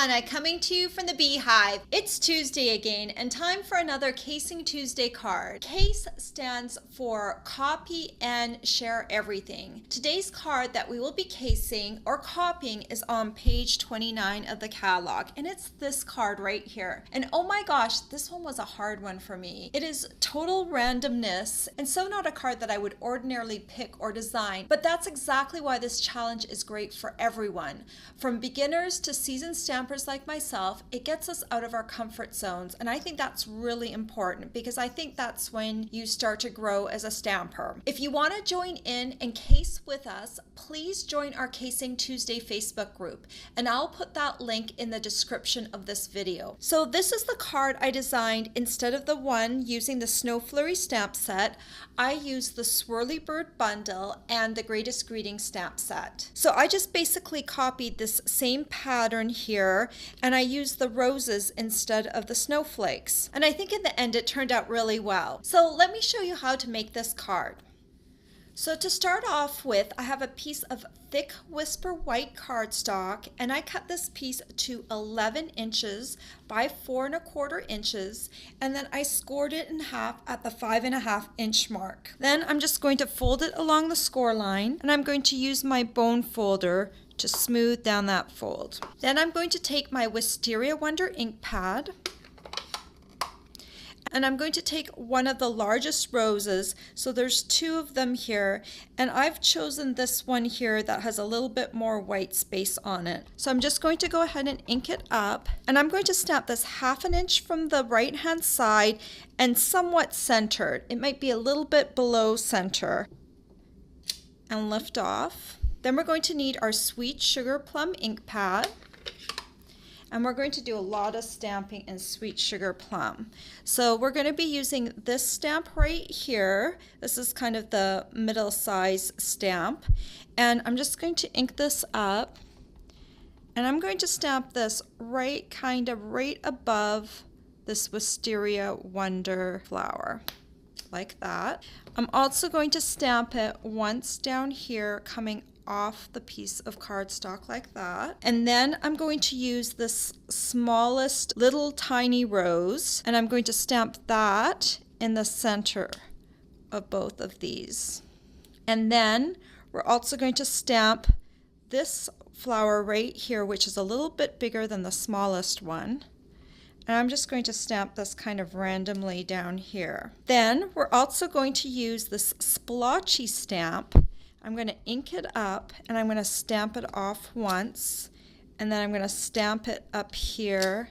Quintana coming to you from the Beehive. It's Tuesday again and time for another Casing Tuesday card. CASE stands for Copy and Share Everything. Today's card that we will be casing or copying is on page 29 of the catalog, and it's this card right here. And oh my gosh, this one was a hard one for me. It is total randomness and so not a card that I would ordinarily pick or design, but that's exactly why this challenge is great for everyone. From beginners to seasoned stampers like myself, it gets us out of our comfort zones, and I think that's really important because I think that's when you start to grow as a stamper. If you want to join in and case with us, please join our Casing Tuesday Facebook group, and I'll put that link in the description of this video. So this is the card I designed. Instead of the one using the Snow Flurry stamp set, I used the Swirly Bird bundle and the Greatest Greetings stamp set. So I just basically copied this same pattern here, and I used the roses instead of the snowflakes. And I think in the end it turned out really well. So let me show you how to make this card. So to start off with, I have a piece of thick Whisper white cardstock, and I cut this piece to 11 inches by 4 1/4 inches, and then I scored it in half at the 5 1/2 inch mark. Then I'm just going to fold it along the score line, and I'm going to use my bone folder to smooth down that fold. Then I'm going to take my Wisteria Wonder Ink Pad, and I'm going to take one of the largest roses. So there's 2 of them here, and I've chosen this one here that has a little bit more white space on it. So I'm just going to go ahead and ink it up, and I'm going to stamp this 1/2 inch from the right hand side and somewhat centered. It might be a little bit below center, and lift off. Then we're going to need our Sweet Sugar Plum ink pad. And we're going to do a lot of stamping in Sweet Sugar Plum. So we're going to be using this stamp right here. This is kind of the middle size stamp. And I'm just going to ink this up. And I'm going to stamp this right above this Wisteria Wonder flower, like that. I'm also going to stamp it once down here, coming off the piece of cardstock like that. And then I'm going to use this smallest little tiny rose, and I'm going to stamp that in the center of both of these. And then we're also going to stamp this flower right here, which is a little bit bigger than the smallest one. And I'm just going to stamp this kind of randomly down here. Then we're also going to use this splotchy stamp. I'm going to ink it up, and I'm going to stamp it off once, and then I'm going to stamp it up here,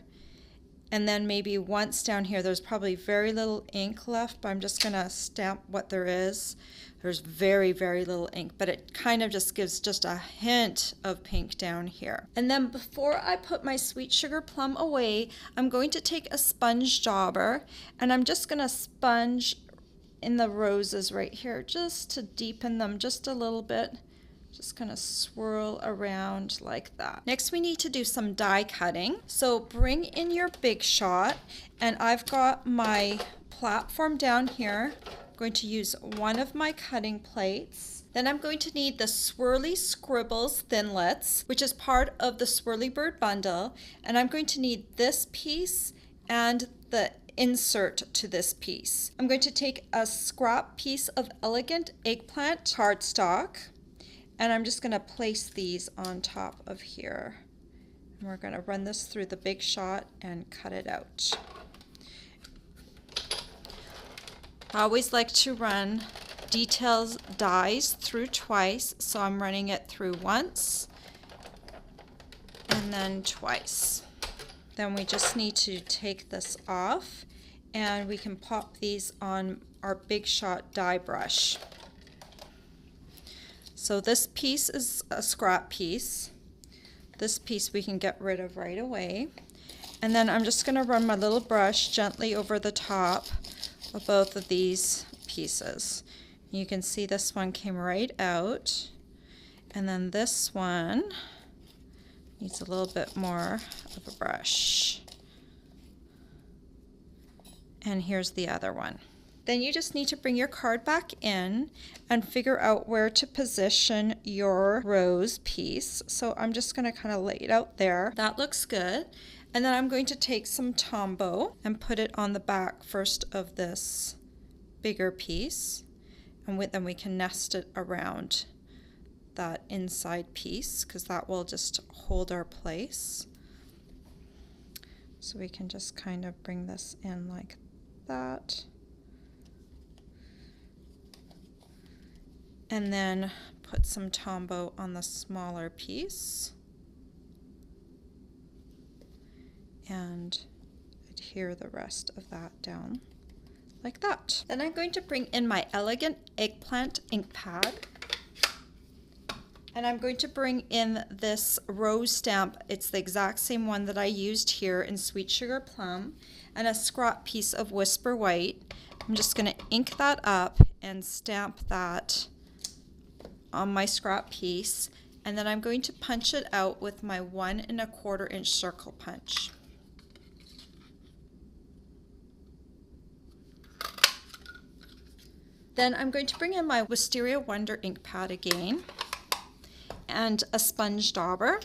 and then maybe once down here. There's probably very little ink left, but I'm just going to stamp what there is. There's very, very little ink, but it kind of just gives just a hint of pink down here. And then before I put my Sweet Sugar Plum away, I'm going to take a sponge dauber, and I'm just going to sponge in the roses right here just to deepen them just a little bit. Just kind of swirl around like that. Next we need to do some die cutting. So bring in your Big Shot, and I've got my platform down here. I'm going to use one of my cutting plates. Then I'm going to need the Swirly Scribbles Thinlits, which is part of the Swirly Bird bundle, and I'm going to need this piece and the insert to this piece. I'm going to take a scrap piece of elegant eggplant cardstock, and I'm just going to place these on top of here. And we're going to run this through the Big Shot and cut it out. I always like to run details dies through twice, so I'm running it through once and then twice. Then we just need to take this off, and we can pop these on our Big Shot die brush. So this piece is a scrap piece. This piece we can get rid of right away. And then I'm just going to run my little brush gently over the top of both of these pieces. You can see this one came right out, and then this one needs a little bit more of a brush. And here's the other one. then you just need to bring your card back in and figure out where to position your rose piece. So I'm just going to kind of lay it out there. That looks good. And then I'm going to take some Tombow and put it on the back first of this bigger piece. And then we can nest it around that inside piece because that will just hold our place. So we can just kind of bring this in like that. And then put some Tombow on the smaller piece. And adhere the rest of that down like that. Then I'm going to bring in my elegant Eggplant Ink Pad. And I'm going to bring in this rose stamp. It's the exact same one that I used here in Sweet Sugar Plum, and a scrap piece of Whisper White. I'm just going to ink that up and stamp that on my scrap piece. And then I'm going to punch it out with my 1 1/4 inch circle punch. Then I'm going to bring in my Wisteria Wonder Ink Pad again and a sponge dauber,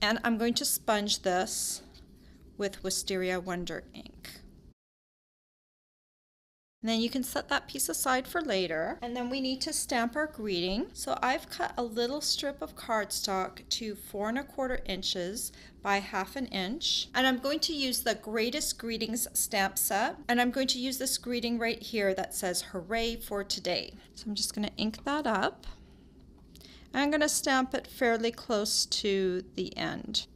and I'm going to sponge this with Wisteria Wonder Ink. And then you can set that piece aside for later. And then we need to stamp our greeting. So I've cut a little strip of cardstock to 4 1/4 inches by 1/2 inch. And I'm going to use the Greatest Greetings stamp set. And I'm going to use this greeting right here that says "Hooray for Today." So I'm just going to ink that up. I'm going to stamp it fairly close to the end,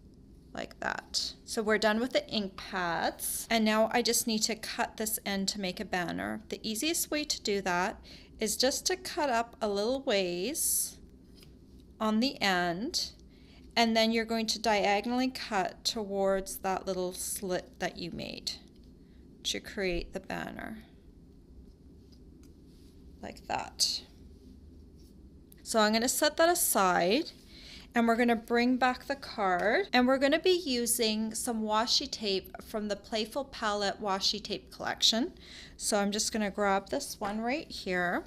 like that. So we're done with the ink pads, and now I just need to cut this end to make a banner. The easiest way to do that is just to cut up a little ways on the end, and then you're going to diagonally cut towards that little slit that you made to create the banner, like that. So I'm going to set that aside, and we're going to bring back the card, and we're going to be using some washi tape from the Playful palette washi tape collection. So I'm just going to grab this one right here,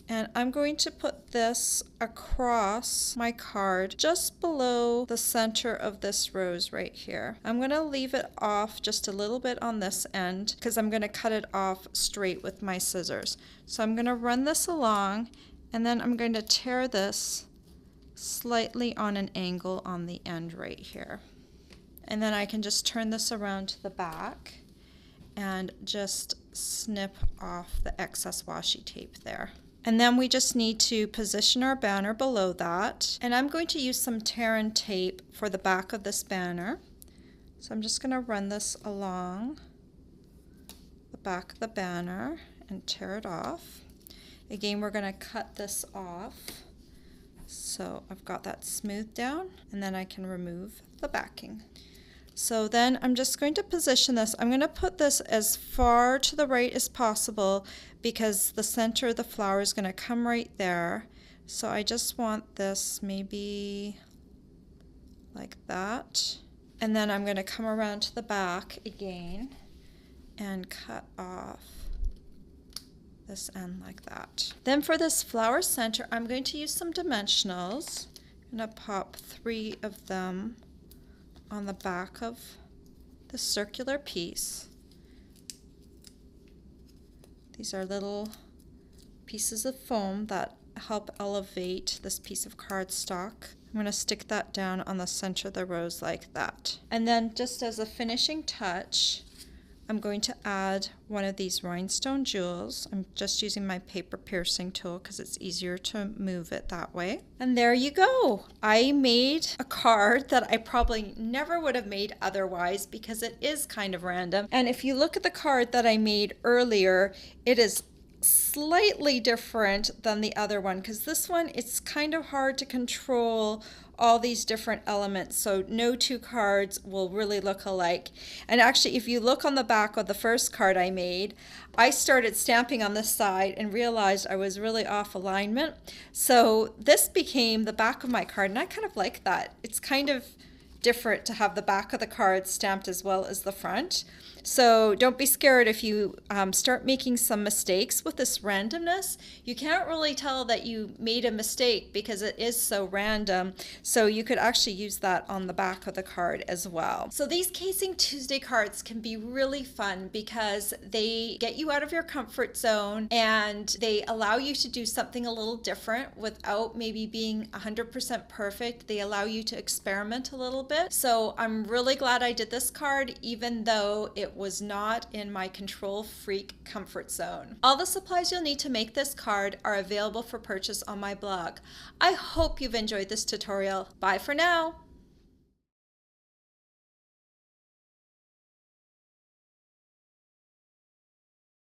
and I'm going to put this across my card just below the center of this rose right here. I'm going to leave it off just a little bit on this end because I'm going to cut it off straight with my scissors. So I'm going to run this along, and then I'm going to tear this slightly on an angle on the end right here. And then I can just turn this around to the back and just snip off the excess washi tape there. And then we just need to position our banner below that. And I'm going to use some tear-in tape for the back of this banner. So I'm just going to run this along the back of the banner and tear it off. Again, we're going to cut this off. So I've got that smoothed down, and then I can remove the backing. So then I'm just going to position this. I'm going to put this as far to the right as possible because the center of the flower is going to come right there. So I just want this maybe like that. And then I'm going to come around to the back again and cut off this end like that. Then for this flower center, I'm going to use some dimensionals. I'm going to pop 3 of them on the back of the circular piece. These are little pieces of foam that help elevate this piece of cardstock. I'm going to stick that down on the center of the rose like that. And then just as a finishing touch, I'm going to add one of these Rhinestone Jewels. I'm just using my paper piercing tool because it's easier to move it that way. And there you go. I made a card that I probably never would have made otherwise because it is kind of random. And if you look at the card that I made earlier, it is slightly different than the other one because this one, it's kind of hard to control all these different elements, so no 2 cards will really look alike. And actually, if you look on the back of the first card I made, I started stamping on this side and realized I was really off alignment. So this became the back of my card, and I kind of like that. It's kind of different to have the back of the card stamped as well as the front. So don't be scared if you start making some mistakes with this randomness. You can't really tell that you made a mistake because it is so random. So you could actually use that on the back of the card as well. So these Casing Tuesday cards can be really fun because they get you out of your comfort zone and they allow you to do something a little different without maybe being 100% perfect. They allow you to experiment a little bit. So I'm really glad I did this card, even though it was not in my control freak comfort zone. All the supplies you'll need to make this card are available for purchase on my blog. I hope you've enjoyed this tutorial. Bye for now.